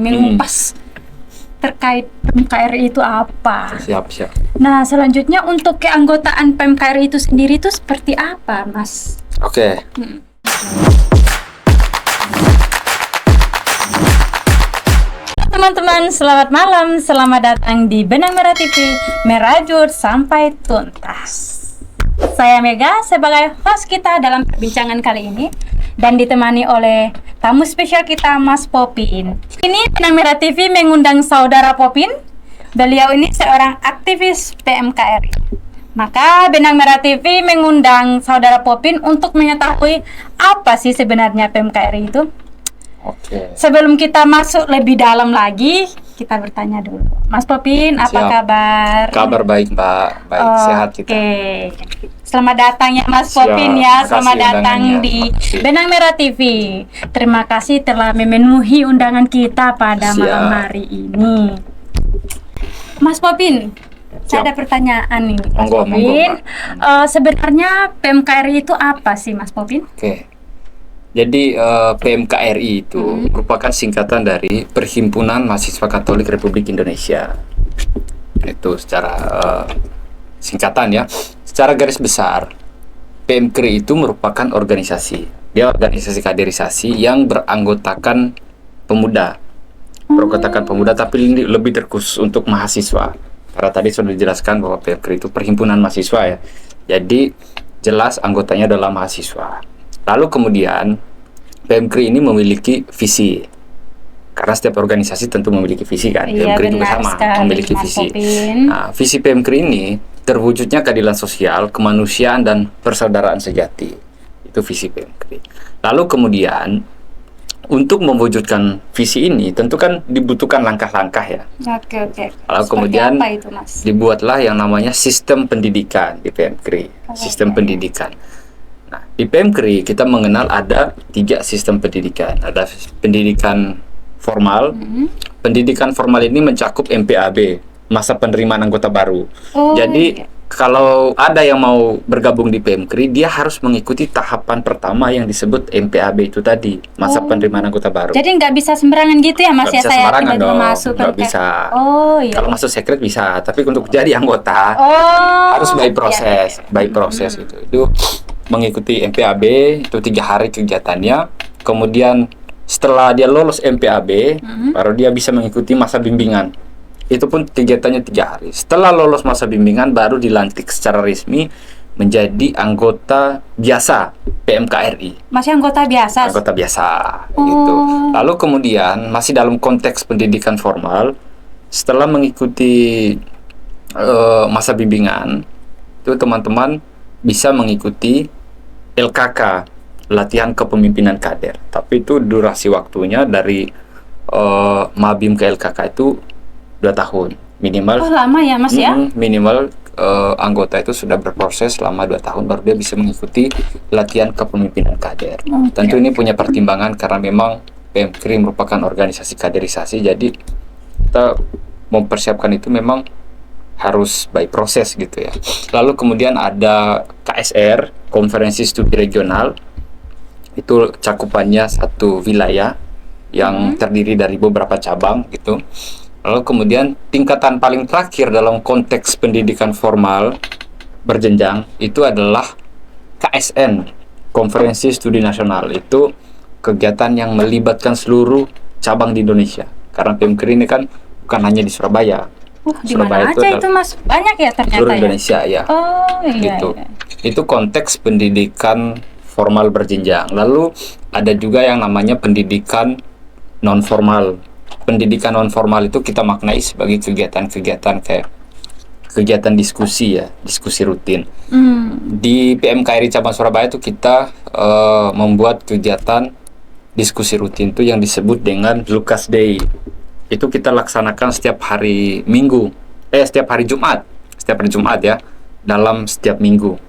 mengupas terkait PMKRI itu apa. Siap. Nah, selanjutnya untuk keanggotaan PMKRI itu sendiri itu seperti apa, Mas? Oke. Teman-teman, selamat malam. Selamat datang di Benang Merah TV, merajut sampai tuntas. Saya Mega sebagai host kita dalam perbincangan kali ini dan ditemani oleh tamu spesial kita, Mas Popin. Ini Benang Merah TV mengundang saudara Popin. Beliau ini seorang aktivis PMKRI. Maka Benang Merah TV mengundang saudara Popin untuk mengetahui apa sih sebenarnya PMKRI itu. Oke. Sebelum kita masuk lebih dalam lagi, kita bertanya dulu. Mas Popin, apa Siap. kabar? Kabar baik, Mbak. Baik, sehat kita. Oke. Selamat datang ya Mas Siap. Popin ya. Makasih Selamat datang undangannya. di Makasih. Benang Merah TV. Terima kasih telah memenuhi undangan kita pada Siap. malam hari ini. Mas Popin, saya Siap. ada pertanyaan nih, Mas Monggo, Popin. Mbak. Sebenarnya PMKRI itu apa sih, Mas Popin? Oke. Jadi PMKRI itu merupakan singkatan dari Perhimpunan Mahasiswa Katolik Republik Indonesia. Itu secara singkatan ya. Secara garis besar, PMKRI itu merupakan organisasi. Dia organisasi kaderisasi yang beranggotakan pemuda. Beranggotakan pemuda tapi ini lebih terkhusus untuk mahasiswa. Karena tadi sudah dijelaskan bahwa PMKRI itu perhimpunan mahasiswa ya. Jadi jelas anggotanya adalah mahasiswa. Lalu kemudian PMKRI ini memiliki visi. Karena setiap organisasi tentu memiliki visi kan. Iya, PMKRI juga benar sama sekali, memiliki Mas visi. Popin. Nah, visi PMKRI ini terwujudnya keadilan sosial, kemanusiaan dan persaudaraan sejati. Itu visi PMKRI. Lalu kemudian untuk mewujudkan visi ini tentu kan dibutuhkan langkah-langkah ya. Oke. Lalu Seperti kemudian apa itu, Mas? dibuatlah yang namanya sistem pendidikan di PMKRI. Sistem pendidikan. Nah, di PMKRI kita mengenal ada 3 sistem pendidikan. Ada pendidikan formal. Pendidikan formal ini mencakup MPAB, masa penerimaan anggota baru. Oh, Jadi iya. kalau ada yang mau bergabung di PMKRI, dia harus mengikuti tahapan pertama yang disebut MPAB itu tadi, masa penerimaan anggota baru. Jadi nggak bisa sembarangan gitu ya, Mas? Nggak bisa Saya sembarangan tiba-tiba dong, masuk nggak ke- bisa. Oh iya. Kalau masuk sekret bisa, tapi untuk jadi anggota harus by proses, by proses itu mengikuti MPAB itu 3 hari kegiatannya. Kemudian setelah dia lolos MPAB, baru dia bisa mengikuti masa bimbingan. Itu pun kegiatannya 3 hari. Setelah lolos masa bimbingan, baru dilantik secara resmi menjadi anggota biasa PMKRI. Masih anggota biasa. Anggota biasa gitu. Lalu kemudian masih dalam konteks pendidikan formal, setelah mengikuti masa bimbingan, itu teman-teman bisa mengikuti LKK, latihan kepemimpinan kader. Tapi itu durasi waktunya dari Mabim ke LKK itu 2 tahun minimal. Oh lama ya, Mas ya? Minimal anggota itu sudah berproses selama 2 tahun baru dia bisa mengikuti latihan kepemimpinan kader. Tentu ini punya pertimbangan karena memang PMKRI merupakan organisasi kaderisasi, jadi kita mempersiapkan itu memang harus by proses gitu ya. Lalu kemudian ada KSR, Konferensi Studi Regional. Itu cakupannya satu wilayah yang terdiri dari beberapa cabang gitu. Lalu kemudian tingkatan paling terakhir dalam konteks pendidikan formal berjenjang itu adalah KSN, Konferensi Studi Nasional. Itu kegiatan yang melibatkan seluruh cabang di Indonesia. Karena PMKRI ini kan bukan hanya di Surabaya. Di mana aja itu, Mas? Banyak ya ternyata seluruh ya? Indonesia ya. Oh iya, Gitu. iya. Itu konteks pendidikan formal berjenjang. Lalu ada juga yang namanya pendidikan non formal. Pendidikan non formal itu kita maknai sebagai kegiatan-kegiatan kayak kegiatan diskusi ya, diskusi rutin. Di PMKRI cabang Surabaya itu kita membuat kegiatan diskusi rutin itu yang disebut dengan Lukas Day. Itu kita laksanakan setiap hari Jumat ya, dalam setiap minggu.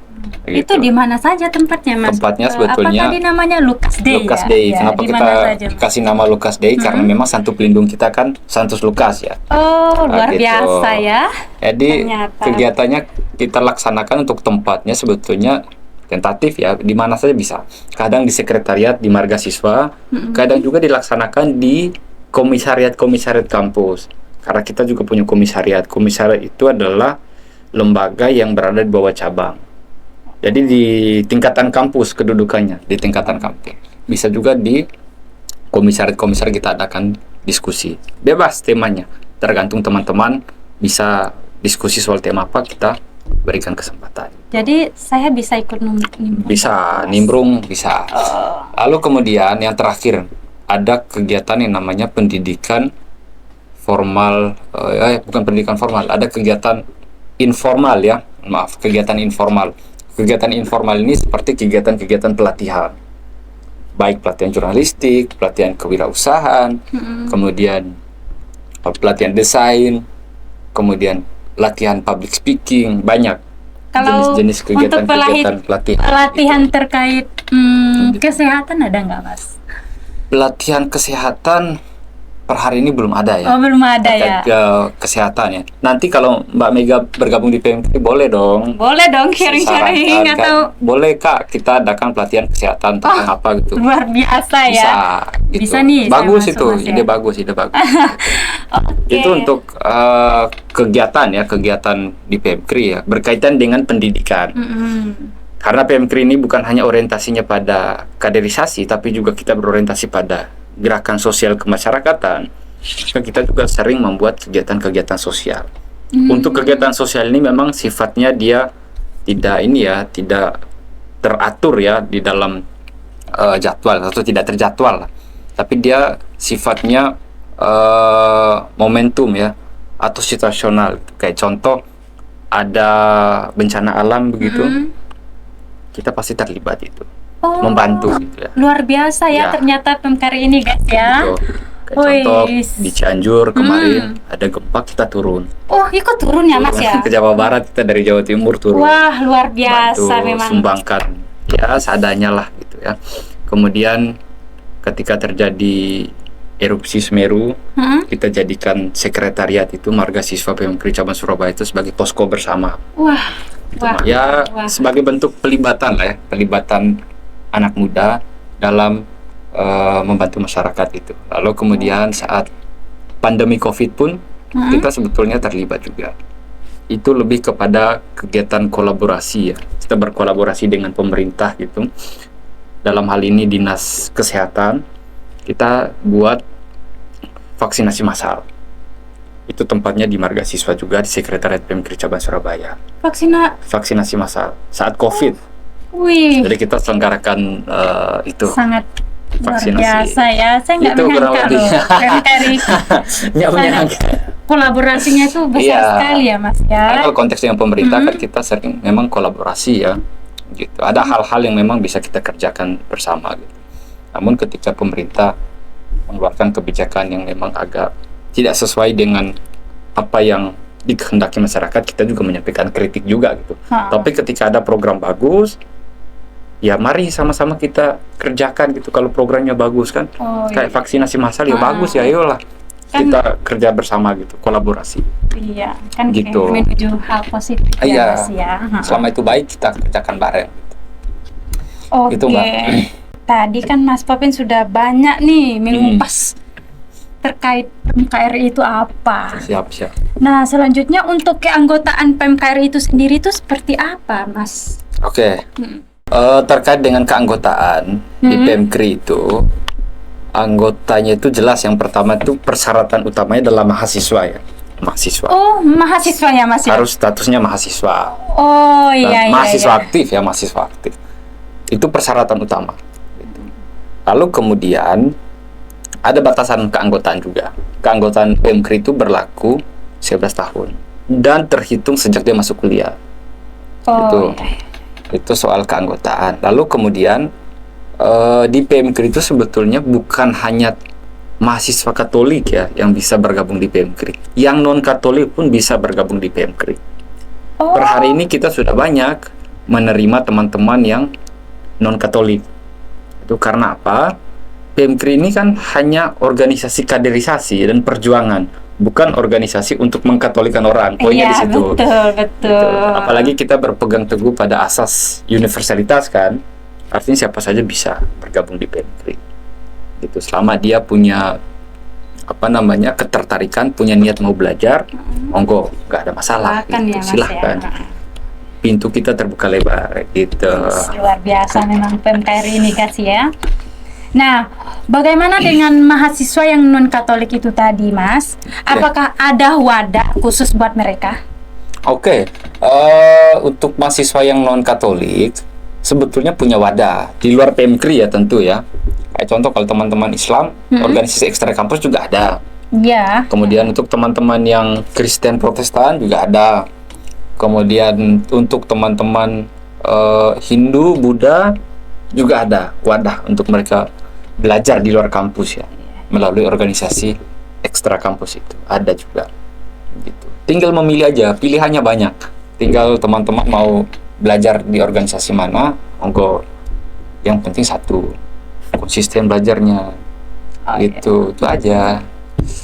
Itu di mana saja tempatnya, Mas? Tempatnya sebetulnya apa tadi namanya Lukas Day Lukas ya? Day. Ya, Kenapa di kita mana saja, Mas? kasih nama Lukas Day? Karena memang santu pelindung kita kan Santus Lukas ya. Oh, luar Gitu. biasa ya. Jadi Ternyata. kegiatannya kita laksanakan untuk tempatnya sebetulnya tentatif ya, di mana saja bisa. Kadang di sekretariat di Marga Siswa, kadang juga dilaksanakan di komisariat kampus. Karena kita juga punya komisariat. Komisariat itu adalah lembaga yang berada di bawah cabang. Jadi di tingkatan kampus kedudukannya, di tingkatan kampus. Bisa juga di komisariat kita adakan diskusi. Bebas temanya, tergantung teman-teman bisa diskusi soal tema apa, kita berikan kesempatan. Jadi saya bisa ikut nimbrung? Bisa, nimbrung bisa. Lalu kemudian yang terakhir, ada kegiatan yang namanya pendidikan formal, bukan pendidikan formal, ada kegiatan informal ya, maaf, kegiatan informal. Kegiatan informal ini seperti kegiatan-kegiatan pelatihan, baik pelatihan jurnalistik, pelatihan kewirausahaan, kemudian pelatihan desain, kemudian latihan public speaking, banyak kalau jenis-jenis kegiatan-kegiatan pelatihan terkait kesehatan ada nggak, Mas? Pelatihan kesehatan per hari ini belum ada ya. Oh, belum ada ya. Kesehatan ya. Nanti kalau Mbak Mega bergabung di PMK boleh dong. Boleh dong sharing-sharing atau boleh Kak, kita adakan pelatihan kesehatan tentang apa gitu. Luar biasa ya. Bisa, gitu. Bisa nih. Bagus saya itu, masuk, Mas, ide bagus. Okay. Itu untuk kegiatan di PMKRI ya, berkaitan dengan pendidikan. Karena PMKRI ini bukan hanya orientasinya pada kaderisasi, tapi juga kita berorientasi pada gerakan sosial kemasyarakatan. Kita juga sering membuat kegiatan-kegiatan sosial. Untuk kegiatan sosial ini memang sifatnya dia tidak teratur ya di dalam jadwal atau tidak terjadwal lah. Tapi dia sifatnya momentum ya atau situasional. Kayak contoh ada bencana alam begitu, kita pasti terlibat itu. Membantu gitu ya. Luar biasa ya, ternyata PMKRI ini guys ya. Gitu. Kayak contoh di Cianjur kemarin ada gempa, kita turun. Oh, ikut turun ya Mas ya? Ke Jawa Barat, kita dari Jawa Timur turun. Wah, luar biasa memang. Sumbangkan ya seadanya lah gitu ya. Kemudian ketika terjadi erupsi Semeru, kita jadikan sekretariat itu Marga Siswa PMKRI Cabang Surabaya itu sebagai posko bersama. Wah. Sebagai bentuk pelibatan lah ya, pelibatan anak muda dalam membantu masyarakat itu. Lalu kemudian saat pandemi COVID pun kita sebetulnya terlibat juga. Itu lebih kepada kegiatan kolaborasi ya. Kita berkolaborasi dengan pemerintah gitu. Dalam hal ini Dinas Kesehatan, kita buat vaksinasi massal. Itu tempatnya di Marga Siswa juga, di Sekretariat PMKRI Cabang Surabaya. Vaksinasi massal saat COVID. Wih. Jadi kita selenggarakan itu. Sangat luar vaksinasi. Biasa ya. Saya nggak menyangka loh. PMKRI. Kolaborasinya itu besar sekali ya Mas ya. Karena kalau konteks dengan pemerintah kan kita sering memang kolaborasi ya. Gitu. Ada hal-hal yang memang bisa kita kerjakan bersama gitu. Namun ketika pemerintah mengeluarkan kebijakan yang memang agak tidak sesuai dengan apa yang dikehendaki masyarakat, kita juga menyampaikan kritik juga gitu. Tapi ketika ada program bagus, ya mari sama-sama kita kerjakan gitu. Kalau programnya bagus kan, kayak vaksinasi massal ya bagus ya, ayolah kan, kita kerja bersama gitu, kolaborasi. Iya, kan gitu. Menuju hal positif ya, Mas ya. Selama itu baik kita kerjakan bareng. Oke. Gitu, Mbak. Tadi kan Mas Popin sudah banyak nih mengupas terkait PMKRI itu apa. Siap. Nah, selanjutnya untuk keanggotaan PMKRI itu sendiri itu seperti apa, Mas? Oke. Terkait dengan keanggotaan di PMKRI itu, anggotanya itu jelas yang pertama itu persyaratan utamanya adalah mahasiswa ya. Mahasiswa. Oh, mahasiswa ya, Mas ya? Harus statusnya mahasiswa. Oh, iya. Mahasiswa aktif ya, mahasiswa aktif. Itu persyaratan utama. Lalu kemudian ada batasan keanggotaan juga. Keanggotaan PMKRI itu berlaku 11 tahun dan terhitung sejak dia masuk kuliah. Itu soal keanggotaan. Lalu kemudian di PMKRI itu sebetulnya bukan hanya mahasiswa Katolik ya yang bisa bergabung di PMKRI. Yang non Katolik pun bisa bergabung di PMKRI. Per hari ini kita sudah banyak menerima teman-teman yang non Katolik. Itu karena apa? PMKRI ini kan hanya organisasi kaderisasi dan perjuangan, bukan organisasi untuk mengkatolikan orang. Poinnya di situ. Betul. Apalagi kita berpegang teguh pada asas universalitas kan, artinya siapa saja bisa bergabung di PMKRI. Gitu. Selama dia punya ketertarikan, punya niat mau belajar, monggo, nggak ada masalah. Silakan ya, Mas, Silahkan. ya. Pintu kita terbuka lebar gitu. Luar biasa memang PMKRI ini kasih ya. Nah, bagaimana dengan mahasiswa yang non Katolik itu tadi, Mas? Apakah ada wadah khusus buat mereka? Oke, untuk mahasiswa yang non Katolik sebetulnya punya wadah di luar PMKRI ya tentu ya. Kayak contoh kalau teman-teman Islam, organisasi ekstra kampus juga ada. Ya. Kemudian untuk teman-teman yang Kristen Protestan juga ada. Kemudian untuk teman-teman Hindu, Buddha juga ada wadah untuk mereka belajar di luar kampus ya, melalui organisasi ekstra kampus itu ada juga. Gitu. Tinggal memilih aja, pilihannya banyak. Tinggal teman-teman mau belajar di organisasi mana, monggo. Yang penting satu, konsisten belajarnya. Gitu, itu aja.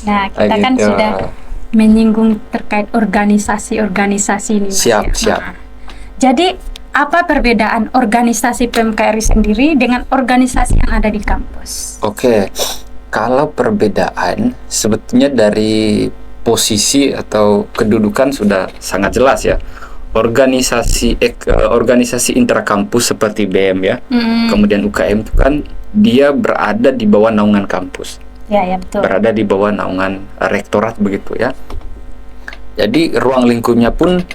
Nah, kita kan gitu. sudah menyinggung terkait organisasi-organisasi ini, Mas, Siap, ya. siap. Nah, jadi apa perbedaan organisasi PMKRI sendiri dengan organisasi yang ada di kampus? Oke, kalau perbedaan sebetulnya dari posisi atau kedudukan sudah sangat jelas ya. Organisasi intrakampus seperti BM ya, kemudian UKM itu kan dia berada di bawah naungan kampus. Ya, betul. Berada di bawah naungan rektorat begitu ya. Jadi ruang lingkupnya pun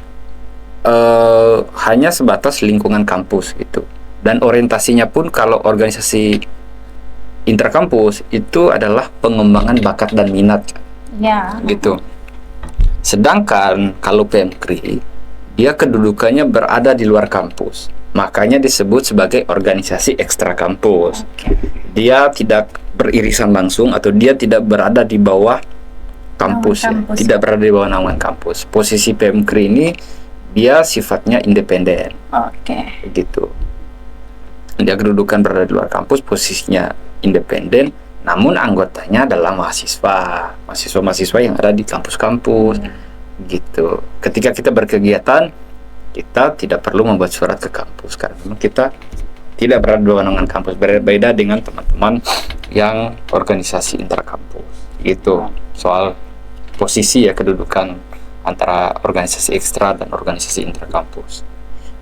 hanya sebatas lingkungan kampus gitu. Dan orientasinya pun kalau organisasi intrakampus itu adalah pengembangan bakat dan minat. Ya. Gitu. Sedangkan kalau PMKRI dia kedudukannya berada di luar kampus. Makanya disebut sebagai organisasi ekstra kampus. Dia tidak beririsan langsung atau dia tidak berada di bawah kampus, tidak berada di bawah naungan kampus. Posisi PMKRI ini dia sifatnya independen. Gitu. Dia kedudukan berada di luar kampus, posisinya independen, namun anggotanya adalah mahasiswa yang ada di kampus-kampus. Gitu. Ketika kita berkegiatan, kita tidak perlu membuat surat ke kampus karena memang kita tidak berada di bawah naungan kampus. Berbeda dengan teman-teman yang organisasi intrakampus. Itu soal posisi ya, kedudukan antara organisasi ekstra dan organisasi intrakampus.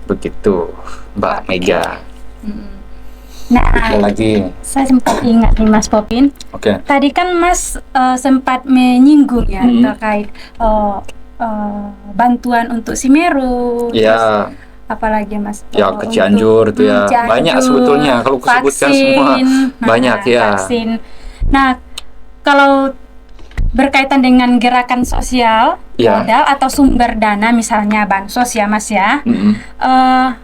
Begitu, Mbak Mega. Nah, ada lagi. Saya sempat ingat nih, Mas Popin. Tadi kan Mas sempat menyinggung ya terkait bantuan untuk Simeru. Ya. Apalagi Mas? Ya, ke Cianjur itu ya. Banyak sebetulnya kalau kusebutkan semua. Banyak ya. Vaksin. Nah, kalau berkaitan dengan gerakan sosial, modal atau sumber dana, misalnya bansos ya, Mas ya,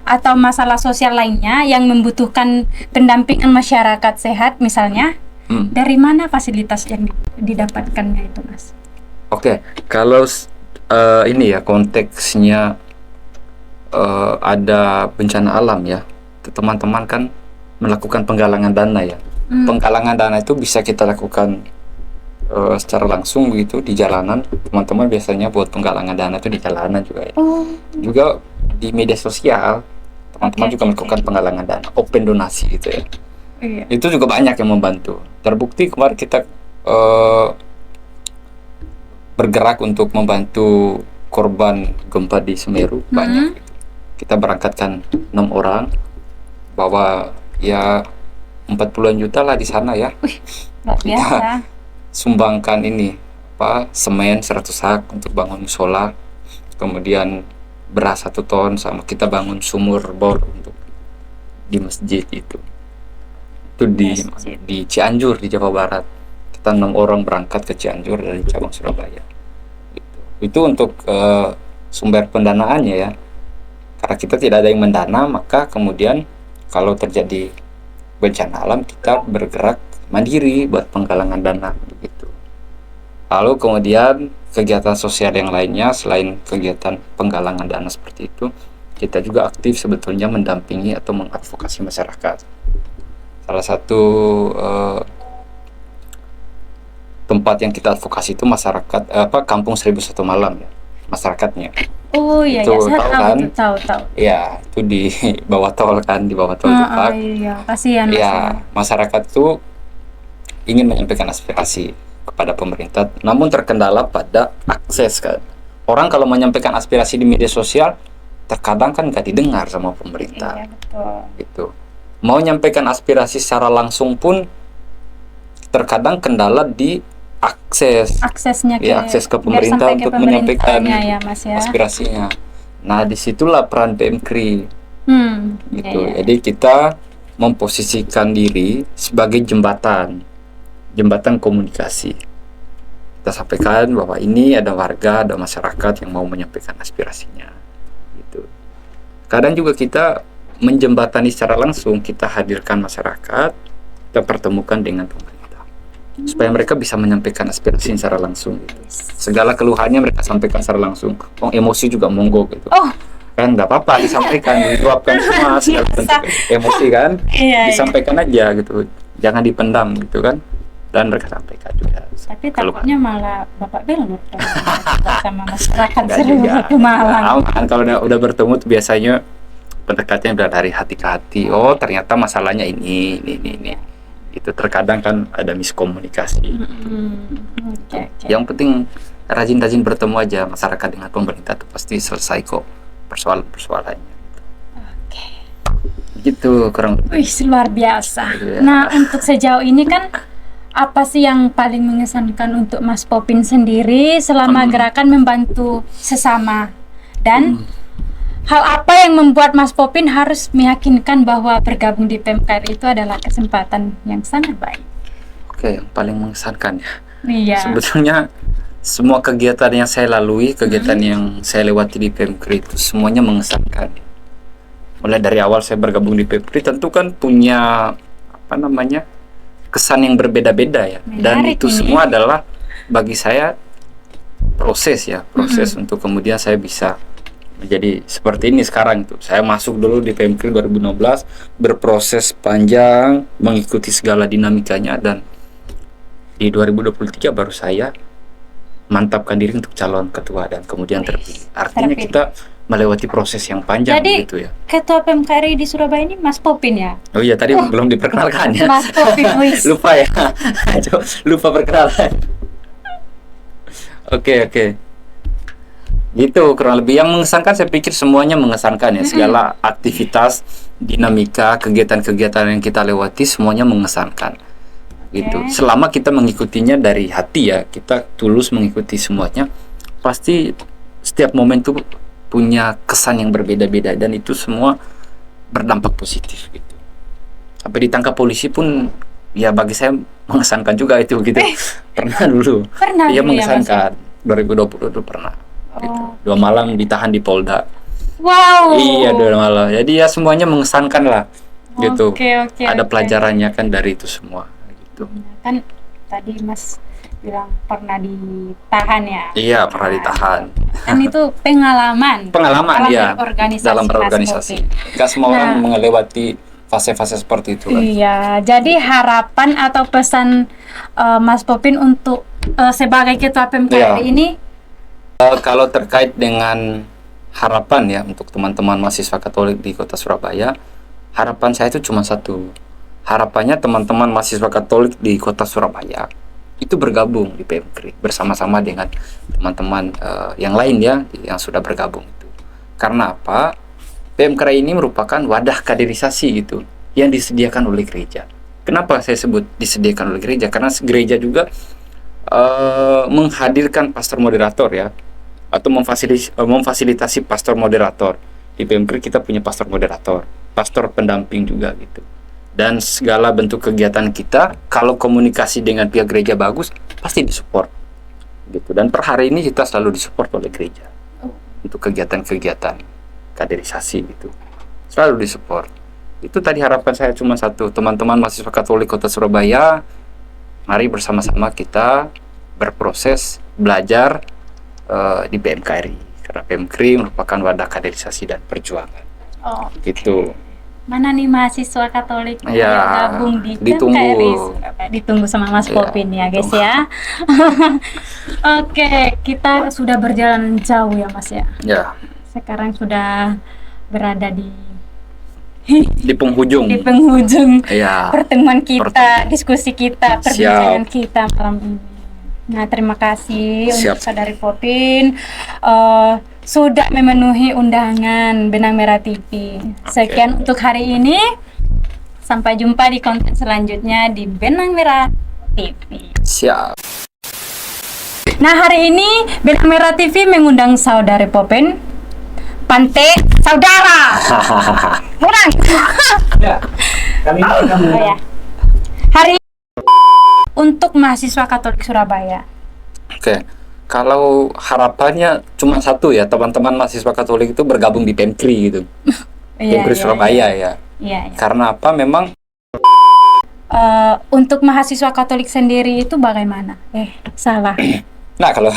atau masalah sosial lainnya yang membutuhkan pendampingan masyarakat sehat, misalnya, dari mana fasilitas yang didapatkannya itu, Mas? Kalau ini ya konteksnya ada bencana alam ya, teman-teman kan melakukan penggalangan dana ya. Penggalangan dana itu bisa kita lakukan secara langsung begitu di jalanan. Teman-teman biasanya buat penggalangan dana itu di jalanan juga ya. Juga di media sosial teman-teman juga melakukan penggalangan dana, open donasi gitu ya. Itu juga banyak yang membantu. Terbukti kemarin kita bergerak untuk membantu korban gempa di Semeru, banyak gitu. Kita berangkatkan 6 orang, bawa ya 40-an juta lah di sana ya. Biasa. Sumbangkan ini semen 100 sak untuk bangun musola, kemudian beras 1 ton, sama kita bangun sumur bor untuk di masjid itu di Cianjur di Jawa Barat. Kita 6 orang berangkat ke Cianjur dari cabang Surabaya. Itu untuk sumber pendanaannya ya, karena kita tidak ada yang mendana, maka kemudian kalau terjadi bencana alam kita bergerak mandiri buat penggalangan dana begitu. Lalu kemudian kegiatan sosial yang lainnya selain kegiatan penggalangan dana seperti itu, kita juga aktif sebetulnya mendampingi atau mengadvokasi masyarakat. Salah satu tempat yang kita advokasi itu masyarakat Kampung 1001 Malam ya, masyarakatnya. Oh iya, itu, saya tahu. Ya, itu di bawah tol kan, di bawah tol Dupak. Iya, kasihan. Ya, masyarakat itu ingin menyampaikan aspirasi kepada pemerintah, namun terkendala pada akses kan. Orang kalau menyampaikan aspirasi di media sosial, terkadang kan nggak didengar sama pemerintah. Iya, betul. Gitu. Mau menyampaikan aspirasi secara langsung pun terkadang kendala di Aksesnya ya, akses ke biar pemerintah sampai ke untuk menyampaikan pemerintahnya ya, Mas ya. aspirasinya. Nah, disitulah peran PMKRI gitu. Iya. Jadi kita memposisikan diri sebagai jembatan komunikasi. Kita sampaikan bahwa ini ada warga, ada masyarakat yang mau menyampaikan aspirasinya. Gitu. Kadang juga kita menjembatani secara langsung, kita hadirkan masyarakat, kita pertemukan dengan pemerintah supaya mereka bisa menyampaikan aspirasi secara langsung gitu. Segala keluhannya mereka sampaikan secara langsung. Emosi juga monggo gitu. Oh, Kan nggak apa-apa, disampaikan, diluapkan semua segala bentuk emosi kan. iya. Disampaikan aja gitu. Jangan dipendam gitu kan. Dan mereka sampaikan juga. Tapi Keluhan. takutnya malah Bapak belur sama masyarakat Nggak seluruh juga. ke Malang. Aman. Kalau udah bertemu tuh biasanya pendekatannya udah dari hati ke hati. Oh, ternyata masalahnya ini. Itu terkadang kan ada miskomunikasi. Oke. Yang penting rajin-rajin bertemu aja masyarakat dengan pemerintah tuh pasti selesai kok persoalan-persoalannya. Oke. Gitu kurang lebih. Wih, luar biasa. Iya. Nah, untuk sejauh ini kan apa sih yang paling mengesankan untuk Mas Popin sendiri selama gerakan membantu sesama? Dan hal apa yang membuat Mas Popin harus meyakinkan bahwa bergabung di PMKRI itu adalah kesempatan yang sangat baik? Oke, yang paling mengesankan ya. Iya. Sebetulnya semua kegiatan yang saya lalui, kegiatan yang saya lewati di PMKRI itu semuanya mengesankan. Mulai dari awal saya bergabung di PMKRI tentu kan punya kesan yang berbeda-beda ya. Dan Menarik itu ini. semua adalah bagi saya proses untuk kemudian saya bisa menjadi seperti ini sekarang itu. Saya masuk dulu di PMKRI 2016, berproses panjang, mengikuti segala dinamikanya, dan di 2023 baru saya mantapkan diri untuk calon ketua dan kemudian terpilih. Artinya terpilih. kita melewati proses yang panjang Jadi, gitu ya. Ketua PMKRI di Surabaya ini Mas Popin ya? Oh iya, tadi belum diperkenalkan ya. Mas Popin, wis. Lupa ya. Lupa perkenalan. Oke. Gitu kurang lebih yang mengesankan, saya pikir semuanya mengesankan ya. Segala aktivitas, dinamika, kegiatan-kegiatan yang kita lewati semuanya mengesankan. Gitu. Selama kita mengikutinya dari hati ya, kita tulus mengikuti semuanya, pasti setiap momen itu punya kesan yang berbeda-beda dan itu semua berdampak positif gitu. Sampai ditangkap polisi pun ya bagi saya mengesankan juga itu gitu. Pernah dulu. Pernah Iya dulu ya, Mas? mengesankan. 2020 itu pernah. Gitu. Oh. 2 malam ditahan di Polda. Wow. Iya, 2 malam. Jadi ya semuanya mengesankan lah. Gitu. Oke. Ada pelajarannya kan dari itu semua gitu. Kan tadi Mas bilang pernah ditahan ya? Iya, pernah ditahan. Kan itu pengalaman dalam ya, berorganisasi. dalam Mas berorganisasi. Popin. Gak semua orang Nah. melewati fase-fase seperti itu kan. Iya, jadi harapan atau pesan Mas Popin untuk sebagai ketua PMKRI Iya. ini? Kalau terkait dengan harapan ya untuk teman-teman mahasiswa Katolik di Kota Surabaya, harapan saya itu cuma satu. Harapannya teman-teman mahasiswa Katolik di Kota Surabaya itu bergabung di PMKRI bersama-sama dengan teman-teman yang lain ya yang sudah bergabung itu. Karena apa? PMKRI ini merupakan wadah kaderisasi gitu yang disediakan oleh gereja. Kenapa saya sebut disediakan oleh gereja? Karena gereja juga menghadirkan pastor moderator ya, atau memfasilitasi pastor moderator. Di PMKRI kita punya pastor moderator, pastor pendamping juga gitu. Dan segala bentuk kegiatan kita, kalau komunikasi dengan pihak gereja bagus, pasti disupport gitu. Dan per hari ini kita selalu disupport oleh gereja untuk kegiatan-kegiatan kaderisasi gitu, selalu disupport. Itu tadi harapan saya cuma satu, teman-teman mahasiswa Katolik Kota Surabaya, mari bersama-sama kita berproses belajar di PMKRI, karena PMKRI merupakan wadah kaderisasi dan perjuangan. Oh, Gitu. mana nih mahasiswa Katolik Ya, yang gabung di ditunggu. PMKRI Surabaya? Ditunggu sama Mas Ya, Popin ya guys ya. Oke, kita sudah berjalan jauh ya Mas ya. Ya, Sekarang sudah berada di penghujung. penghujung Ya, pertemuan kita, diskusi kita, perbincangan kita malam ini. Nah, terima kasih Siap. untuk Saudari Popin sudah memenuhi undangan Benang Merah TV. Sekian untuk hari ini. Sampai jumpa di konten selanjutnya di Benang Merah TV. Siap. Nah, hari ini Benang Merah TV mengundang Saudari Popin, Pante Saudara. Kurang. Ya, kali ini kita Oh ya. Hari ini untuk mahasiswa Katolik Surabaya. Oke, kalau harapannya cuma satu ya, teman-teman mahasiswa Katolik itu bergabung di PEMKRI gitu. PEMKRI Surabaya ya. Iya. Karena apa? Memang Untuk mahasiswa Katolik sendiri itu bagaimana? Salah. nah kalau